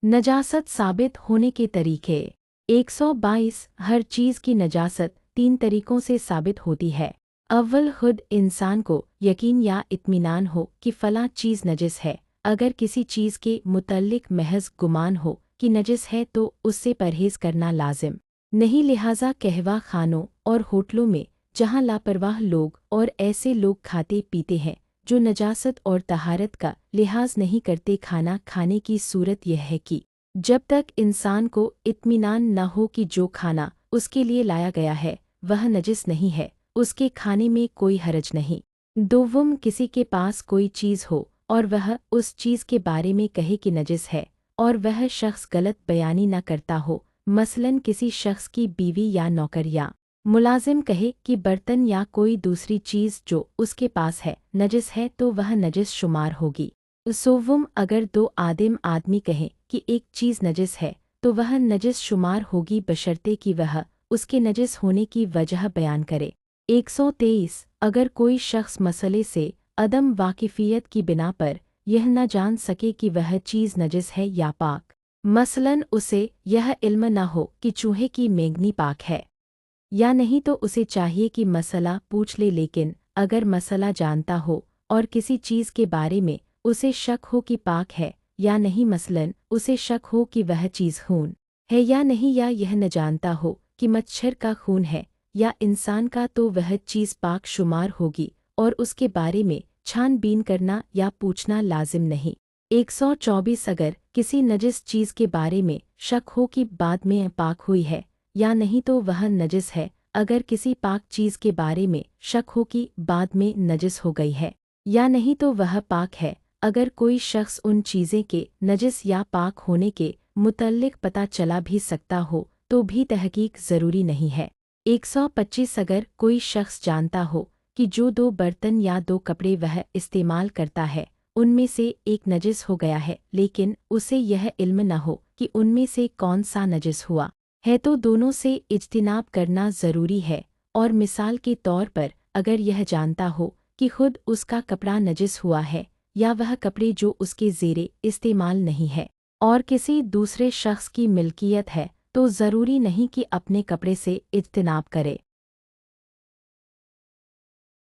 नजासत साबित होने के तरीके 122। हर चीज़ की नजासत 3 तरीकों से साबित होती है। अव्वल खुद इंसान को यकीन या इत्मीनान हो कि फ़लाँ चीज़ नजिस है। अगर किसी चीज़ के मुतल्लिक महज गुमान हो कि नजिस है तो उससे परहेज़ करना लाजिम नहीं। लिहाजा कहवा खानों और होटलों में जहाँ लापरवाह लोग और ऐसे लोग खाते पीते हैं जो नजासत और तहारत का लिहाज नहीं करते, खाना खाने की सूरत यह है कि जब तक इंसान को इत्मीनान न हो कि जो खाना उसके लिए लाया गया है वह नजिस नहीं है, उसके खाने में कोई हरज नहीं। दोवम, किसी के पास कोई चीज़ हो और वह उस चीज़ के बारे में कहे कि नजिस है और वह शख्स गलत बयानी न करता हो। मसलन किसी शख्स की बीवी या नौकर या मुलाजिम कहे कि बर्तन या कोई दूसरी चीज़ जो उसके पास है नजिस है तो वह नजिस शुमार होगी। सोवम, अगर दो आदमी कहें कि एक चीज़ नजिस है तो वह नजिस शुमार होगी बशर्ते कि वह उसके नजिस होने की वजह बयान करे। 123। अगर कोई शख्स मसले से अदम वाकिफियत की बिना पर यह न जान सके कि वह चीज़ नजिस है या पाक, मसलन उसे यह इल्म न हो कि चूहे की मेंगनी पाक है या नहीं, तो उसे चाहिए कि मसला पूछ ले। लेकिन अगर मसला जानता हो और किसी चीज़ के बारे में उसे शक हो कि पाक है या नहीं, मसलन उसे शक हो कि वह चीज़ खून है या नहीं, या यह न जानता हो कि मच्छर का खून है या इंसान का, तो वह चीज़ पाक शुमार होगी और उसके बारे में छानबीन करना या पूछना लाजिम नहीं। 124। अगर किसी नजिस चीज़ के बारे में शक हो कि बाद में पाक हुई है या नहीं तो वह नजिस है। अगर किसी पाक चीज़ के बारे में शक हो कि बाद में नजिस हो गई है या नहीं तो वह पाक है। अगर कोई शख्स उन चीज़ें के नजिस या पाक होने के मुतल्लिक पता चला भी सकता हो तो भी तहकीक ज़रूरी नहीं है। 125। अगर कोई शख्स जानता हो कि जो 2 बर्तन या 2 कपड़े वह इस्तेमाल करता है उनमें से एक नजिस हो गया है, लेकिन उसे यह इल्म न हो कि उनमें से कौन सा नजिस हुआ है, तो दोनों से इज्तिनाब करना ज़रूरी है। और मिसाल के तौर पर अगर यह जानता हो कि खुद उसका कपड़ा नजिस हुआ है या वह कपड़े जो उसके ज़ेरे इस्तेमाल नहीं है और किसी दूसरे शख्स की मिल्कियत है तो ज़रूरी नहीं कि अपने कपड़े से इज्तिनाब करे।